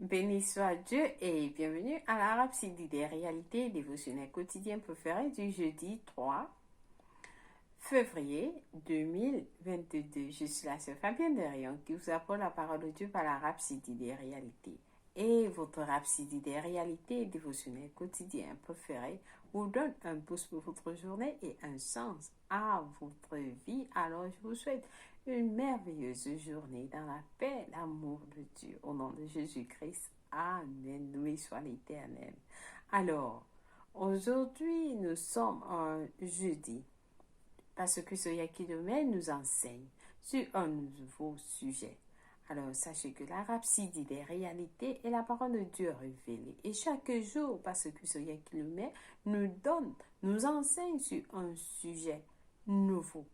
Béni soit Dieu et bienvenue à la Rhapsodie des réalités dévotionnelles quotidiennes préférées du jeudi 3 février 2022. Je suis la sœur Fabienne Derion qui vous apporte la parole de Dieu par la Rhapsodie des réalités. Et votre Rhapsodie des réalités dévotionnelles quotidiennes préférées vous donne un pouce pour votre journée et un sens à votre vie. Alors je vous souhaite une merveilleuse journée dans la paix et l'amour de Dieu. Au nom de Jésus-Christ, Amen. Loué soit l'Éternel. Alors, aujourd'hui, nous sommes un jeudi parce que ce Yakilomé nous enseigne sur un nouveau sujet. Alors, sachez que la Rhapsodie des réalités est la parole de Dieu révélée. Et chaque jour, parce que ce Yakilomé nous enseigne sur un sujet nouveau.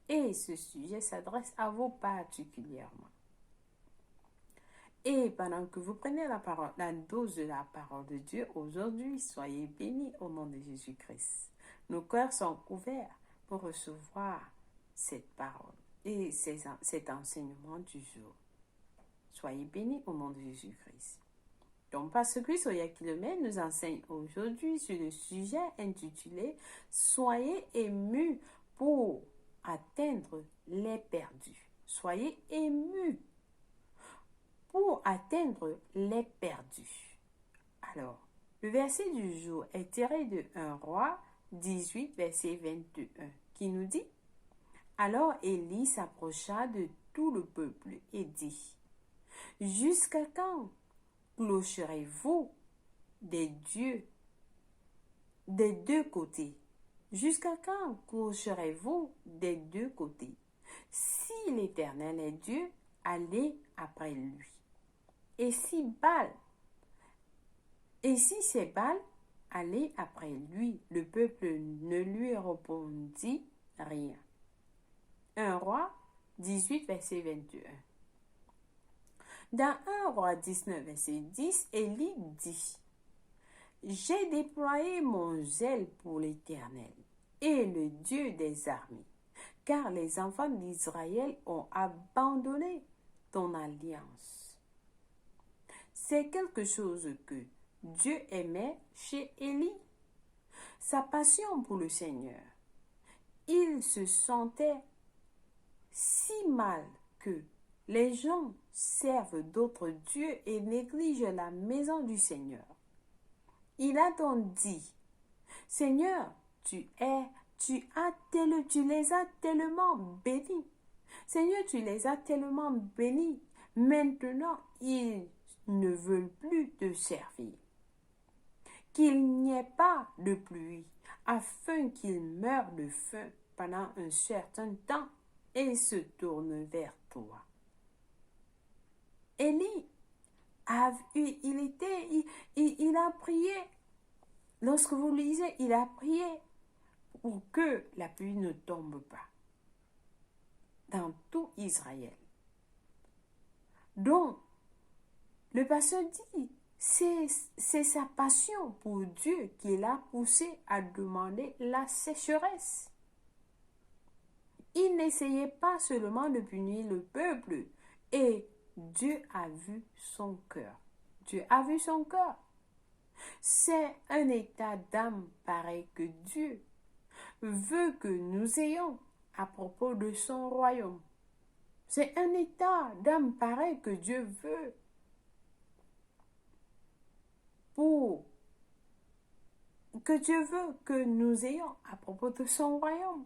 Et ce sujet s'adresse à vous particulièrement. Et pendant que vous prenez la dose de la parole de Dieu, aujourd'hui, soyez bénis au nom de Jésus-Christ. Nos cœurs sont ouverts pour recevoir cette parole et cet enseignement du jour. Soyez bénis au nom de Jésus-Christ. Donc, parce que Soya Kilomètre nous enseigne aujourd'hui sur le sujet intitulé « Soyez émus pour atteindre les perdus ». Soyez émus pour atteindre les perdus. Alors, le verset du jour est tiré de 1 Roi 18, verset 21, qui nous dit « Alors Élie s'approcha de tout le peuple et dit « Jusqu'à quand clocherez-vous des dieux des deux côtés? Jusqu'à quand clocherez-vous des deux côtés? Si l'Éternel est Dieu, allez après lui. Et si c'est Baal, allez après lui. » Le peuple ne lui répondit rien. 1 Roi 18, verset 21. Dans 1 Roi 19, verset 10, Élie dit « J'ai déployé mon zèle pour l'Éternel et le Dieu des armées, car les enfants d'Israël ont abandonné ton alliance. » C'est quelque chose que Dieu aimait chez Élie, sa passion pour le Seigneur. Il se sentait si mal que les gens servent d'autres dieux et négligent la maison du Seigneur. Il a donc dit, « Seigneur, tu les as tellement bénis. Seigneur, tu les as tellement bénis. Maintenant, ils ne veulent plus te servir. Qu'il n'y ait pas de pluie, afin qu'ils meurent de faim pendant un certain temps et se tournent vers toi. » Élie, il a prié. Lorsque vous lisez, il a prié pour que la pluie ne tombe pas dans tout Israël. Donc, le pasteur dit, c'est sa passion pour Dieu qui l'a poussé à demander la sécheresse. Il n'essayait pas seulement de punir le peuple, et Dieu a vu son cœur. Dieu a vu son cœur. C'est un état d'âme pareil que Dieu veut que nous ayons à propos de son royaume. C'est un état d'âme pareil que Dieu veut que nous ayons à propos de son royaume.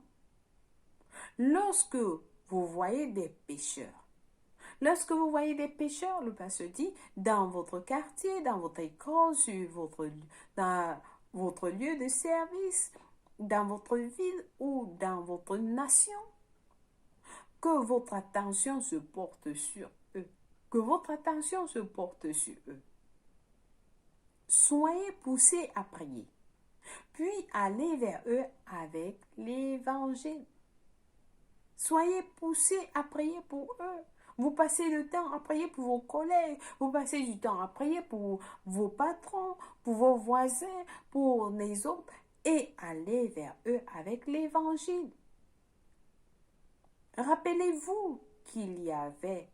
Lorsque vous voyez des pécheurs, le pasteur dit, dans votre quartier, dans votre école, dans votre lieu de service, dans votre ville ou dans votre nation, que votre attention se porte sur eux. Que votre attention se porte sur eux. Soyez poussés à prier, puis allez vers eux avec l'évangile. Soyez poussés à prier pour eux. Vous passez le temps à prier pour vos collègues, vous passez du temps à prier pour vos patrons, pour vos voisins, pour les autres, et allez vers eux avec l'évangile. Rappelez-vous qu'il y avait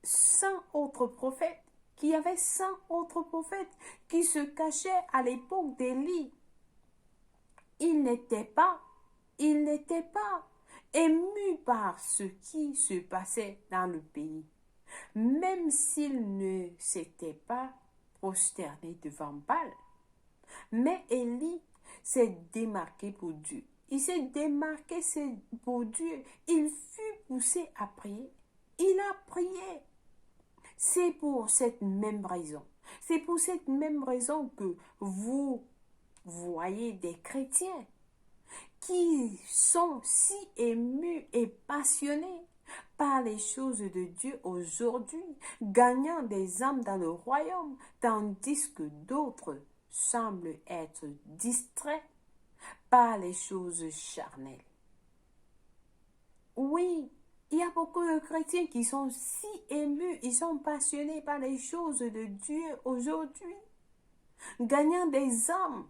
100 autres prophètes, qu'il y avait 100 autres prophètes qui se cachaient à l'époque d'Élie. Il n'était pas ému par ce qui se passait dans le pays, même s'il ne s'était pas prosterné devant Baal. Mais Élie s'est démarqué pour Dieu. Il s'est démarqué pour Dieu. Il fut poussé à prier. Il a prié. C'est pour cette même raison. C'est pour cette même raison que vous voyez des chrétiens qui sont si émus et passionnés par les choses de Dieu aujourd'hui, gagnant des âmes dans le royaume, tandis que d'autres semblent être distraits par les choses charnelles. Oui, il y a beaucoup de chrétiens qui sont si émus, ils sont passionnés par les choses de Dieu aujourd'hui, gagnant des âmes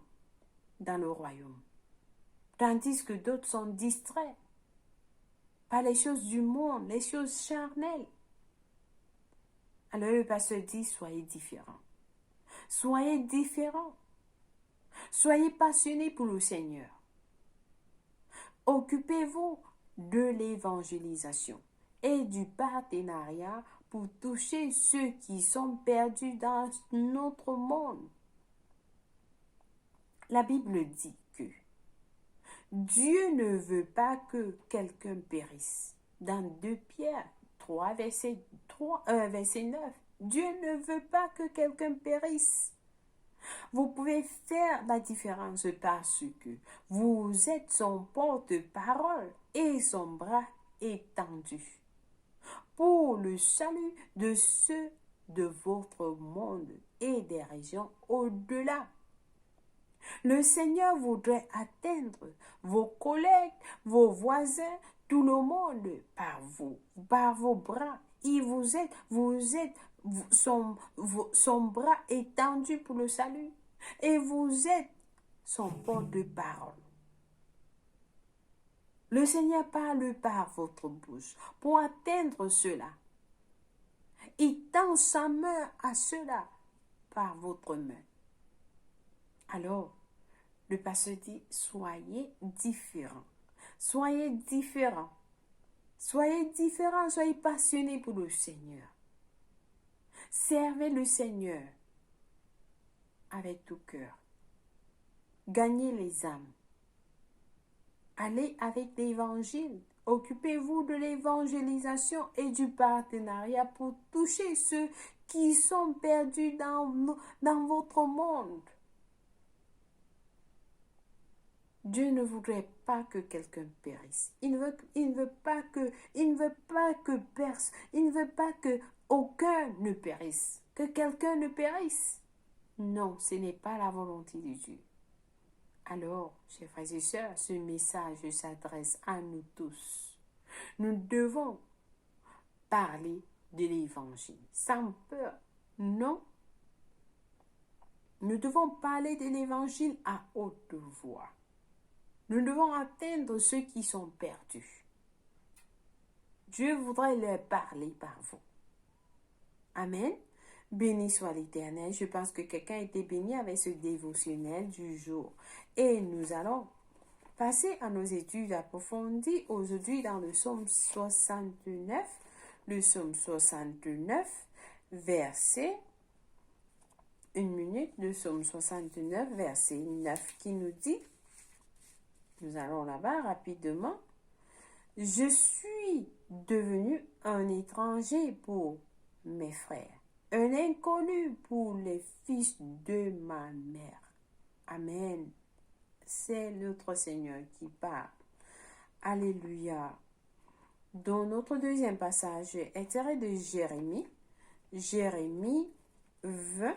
dans le royaume, tandis que d'autres sont distraits par les choses du monde, les choses charnelles. Alors le pasteur dit, soyez différents. Soyez différents. Soyez passionnés pour le Seigneur. Occupez-vous de l'évangélisation et du partenariat pour toucher ceux qui sont perdus dans notre monde. La Bible dit que Dieu ne veut pas que quelqu'un périsse. Dans 2 Pierre 3, verset 9, Dieu ne veut pas que quelqu'un périsse. Vous pouvez faire la différence parce que vous êtes son porte-parole et son bras étendu pour le salut de ceux de votre monde et des régions au-delà. Le Seigneur voudrait atteindre vos collègues, vos voisins, tout le monde par vos bras. Et vous êtes son bras étendu pour le salut. Et vous êtes son porte-parole. Le Seigneur parle par votre bouche pour atteindre cela. Il tend sa main à cela par votre main. Alors, le pasteur dit, soyez différents. Soyez différents. Soyez différents, soyez passionnés pour le Seigneur. Servez le Seigneur avec tout cœur. Gagnez les âmes. Allez avec l'évangile. Occupez-vous de l'évangélisation et du partenariat pour toucher ceux qui sont perdus dans votre monde. Dieu ne voudrait pas que quelqu'un périsse. Il ne veut pas que aucun ne périsse, que quelqu'un ne périsse. Non, ce n'est pas la volonté de Dieu. Alors, chers frères et sœurs, ce message s'adresse à nous tous. Nous devons parler de l'évangile sans peur. Non. Nous devons parler de l'évangile à haute voix. Nous devons atteindre ceux qui sont perdus. Dieu voudrait leur parler par vous. Amen. Béni soit l'Éternel. Je pense que quelqu'un a été béni avec ce dévotionnel du jour. Et nous allons passer à nos études approfondies aujourd'hui dans le psaume 69. Le psaume 69, verset 1 minute. Le psaume 69, verset 9 qui nous dit, nous allons là-bas rapidement. Je suis devenu un étranger pour mes frères, un inconnu pour les fils de ma mère. Amen. C'est notre Seigneur qui parle. Alléluia. Dans notre deuxième passage est tiré de Jérémie. Jérémie 20,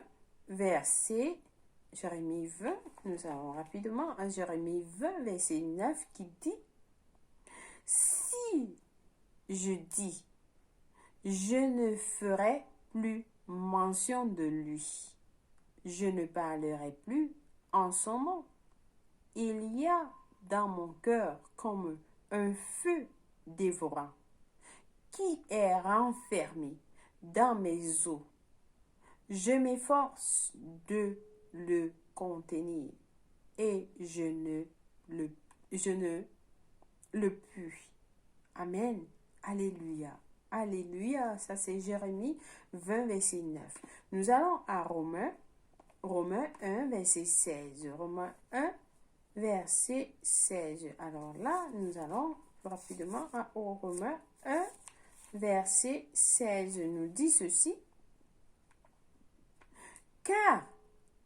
verset Jérémie 20, nous allons rapidement à Jérémie 20, verset 9 qui dit, si je dis, je ne ferai plus mention de lui, je ne parlerai plus en son nom. Il y a dans mon cœur comme un feu dévorant qui est renfermé dans mes os. Je m'efforce de le contenir et je ne le puis. Amen. Alléluia. Alléluia. Ça c'est Jérémie 20, verset 9. Nous allons à Romains 1, verset 16. Romains 1, verset 16. Alors là, nous allons rapidement au Romains 1, verset 16. Nous dit ceci. Car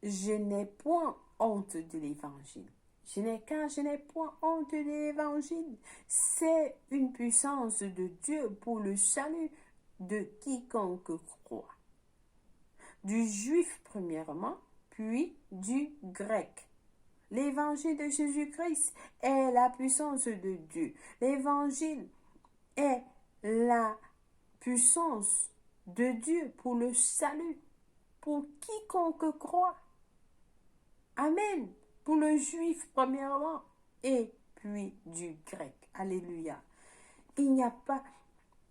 je n'ai point honte de l'évangile. Je n'ai point honte de l'évangile. C'est une puissance de Dieu pour le salut de quiconque croit. Du juif premièrement, puis du grec. L'évangile de Jésus-Christ est la puissance de Dieu. L'évangile est la puissance de Dieu pour le salut, pour quiconque croit. Amen. Pour le juif premièrement et puis du grec. Alléluia. Il n'y a pas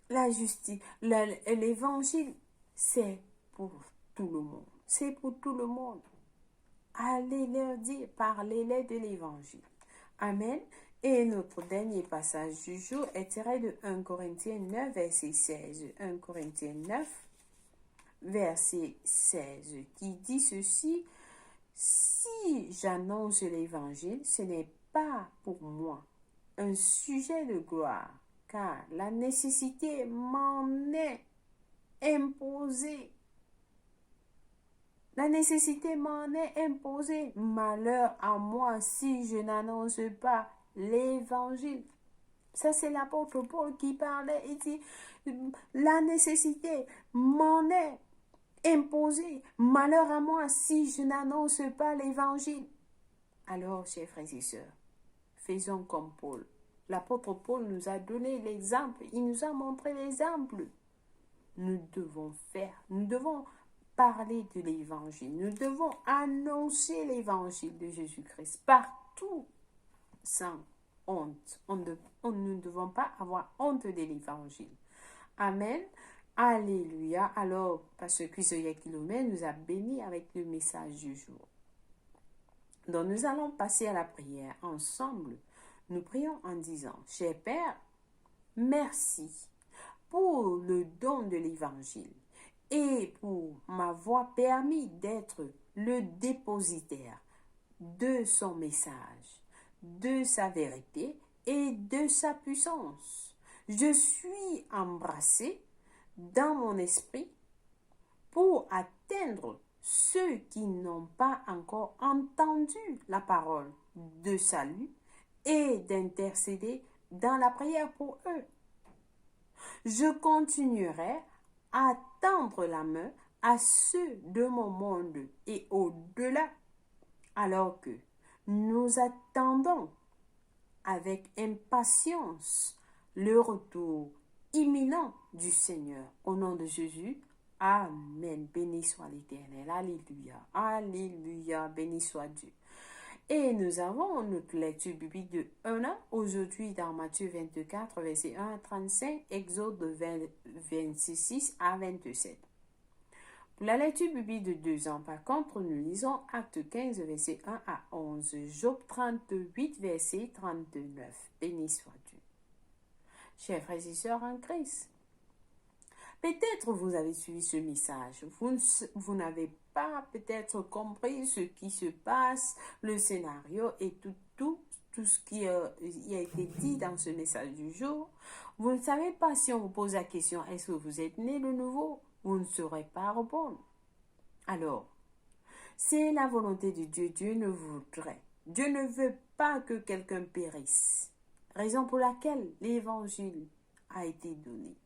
la justice. L'évangile, c'est pour tout le monde. C'est pour tout le monde. Allez leur dire, parlez-les de l'évangile. Amen. Et notre dernier passage du jour est tiré de 1 Corinthiens 9, verset 16. 1 Corinthiens 9, verset 16, qui dit ceci. Si j'annonce l'évangile, ce n'est pas pour moi un sujet de gloire, car la nécessité m'en est imposée. La nécessité m'en est imposée. Malheur à moi si je n'annonce pas l'évangile. Ça, c'est l'apôtre Paul qui parlait. Il dit, la nécessité m'en est imposée. Malheur à moi si je n'annonce pas l'évangile. Alors, chers frères et sœurs, faisons comme Paul. L'apôtre Paul nous a donné l'exemple. Il nous a montré l'exemple. Nous devons faire, nous devons parler de l'évangile. Nous devons annoncer l'évangile de Jésus-Christ partout sans honte. Nous ne devons pas avoir honte de l'évangile. Amen. Alléluia. Alors, Pasteur Chris Oyakhilome nous a bénis avec le message du jour. Donc, nous allons passer à la prière ensemble. Nous prions en disant, cher Père, merci pour le don de l'évangile et pour m'avoir permis d'être le dépositaire de son message, de sa vérité et de sa puissance. Je suis embrassé dans mon esprit pour atteindre ceux qui n'ont pas encore entendu la parole de salut et d'intercéder dans la prière pour eux. Je continuerai à tendre la main à ceux de mon monde et au-delà, alors que nous attendons avec impatience le retour imminent du Seigneur. Au nom de Jésus, Amen. Béni soit l'Éternel. Alléluia. Alléluia. Béni soit Dieu. Et nous avons notre lecture biblique de 1 an, aujourd'hui dans Matthieu 24, verset 1 à 35, Exode 26 à 27. Pour la lecture biblique de 2 ans, par contre, nous lisons Acte 15, verset 1 à 11, Job 38, verset 39. Béni soit Dieu. Chers frères et sœurs en Christ, peut-être vous avez suivi ce message, vous n'avez pas peut-être compris ce qui se passe, le scénario et tout ce qui a été dit dans ce message du jour. Vous ne savez pas si on vous pose la question, est-ce que vous êtes né de nouveau? Vous ne saurez pas répondre. Alors, c'est la volonté de Dieu. Dieu ne voudrait. Dieu ne veut pas que quelqu'un périsse. Raison pour laquelle l'évangile a été donné.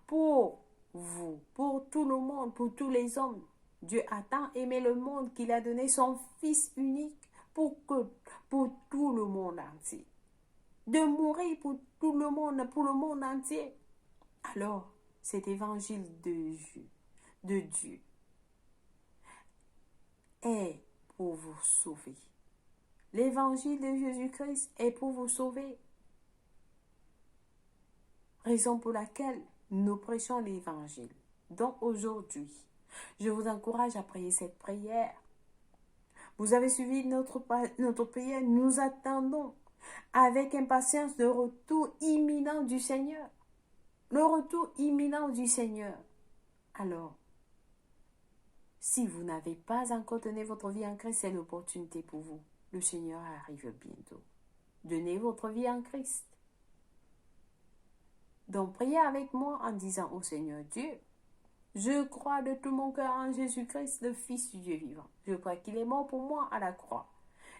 Pour vous, pour tout le monde, pour tous les hommes, Dieu a tant aimé le monde qu'il a donné son Fils unique pour tout le monde entier. De mourir pour tout le monde entier. Alors, cet évangile de Dieu est pour vous sauver. L'évangile de Jésus-Christ est pour vous sauver. Raison pour laquelle nous prêchons l'évangile. Donc aujourd'hui, je vous encourage à prier cette prière. Vous avez suivi notre prière. Nous attendons avec impatience le retour imminent du Seigneur. Le retour imminent du Seigneur. Alors, si vous n'avez pas encore donné votre vie en Christ, c'est l'opportunité pour vous. Le Seigneur arrive bientôt. Donnez votre vie en Christ. Donc, priez avec moi en disant au Seigneur Dieu, je crois de tout mon cœur en Jésus-Christ, le Fils du Dieu vivant. Je crois qu'il est mort pour moi à la croix.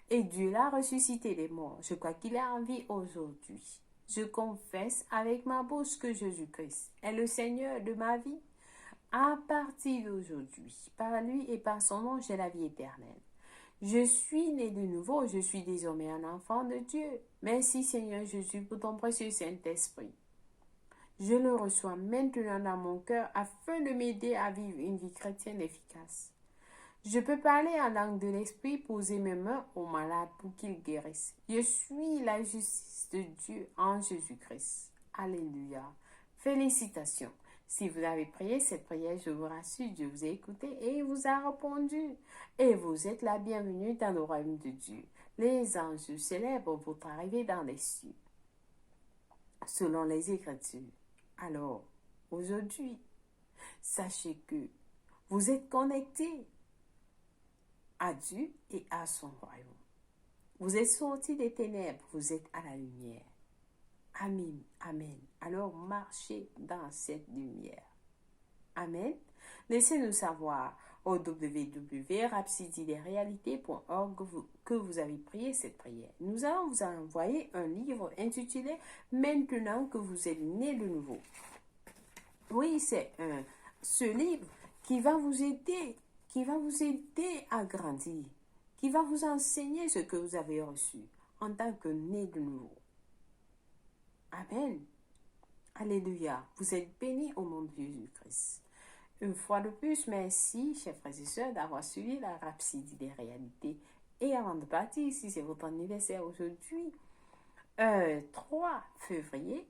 Et Dieu l'a ressuscité des morts. Je crois qu'il est en vie aujourd'hui. Je confesse avec ma bouche que Jésus-Christ est le Seigneur de ma vie. À partir d'aujourd'hui, par lui et par son nom, j'ai la vie éternelle. Je suis né de nouveau, je suis désormais un enfant de Dieu. Merci Seigneur Jésus pour ton précieux Saint-Esprit. Je le reçois maintenant dans mon cœur afin de m'aider à vivre une vie chrétienne efficace. Je peux parler en langue de l'Esprit, poser mes mains aux malades pour qu'ils guérissent. Je suis la justice de Dieu en Jésus-Christ. Alléluia. Félicitations. Si vous avez prié cette prière, je vous rassure, Dieu vous a écouté et vous a répondu. Et vous êtes la bienvenue dans le royaume de Dieu. Les anges célèbrent votre arrivée dans les cieux, selon les Écritures. Alors, aujourd'hui, sachez que vous êtes connectés à Dieu et à son royaume. Vous êtes sortis des ténèbres, vous êtes à la lumière. Amen, amen. Alors marchez dans cette lumière. Amen. Laissez-nous savoir au www.rhapsodieresrealités.org que vous avez prié cette prière. Nous allons vous envoyer un livre intitulé « Maintenant que vous êtes né de nouveau ». Oui, c'est ce livre qui va vous aider à grandir, qui va vous enseigner ce que vous avez reçu en tant que né de nouveau. Amen. Alléluia. Vous êtes bénis au nom de Jésus-Christ. Une fois de plus, merci, chers frères et sœurs, d'avoir suivi la Rhapsodie des réalités. Et avant de partir, si c'est votre anniversaire aujourd'hui, 3 février,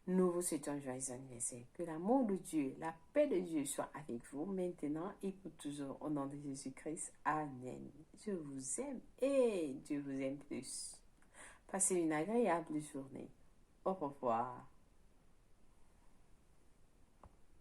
nous vous souhaitons un joyeux anniversaire. Que l'amour de Dieu, la paix de Dieu soit avec vous maintenant et pour toujours au nom de Jésus-Christ. Amen. Je vous aime et Dieu vous aime plus. Passez une agréable journée. Au revoir.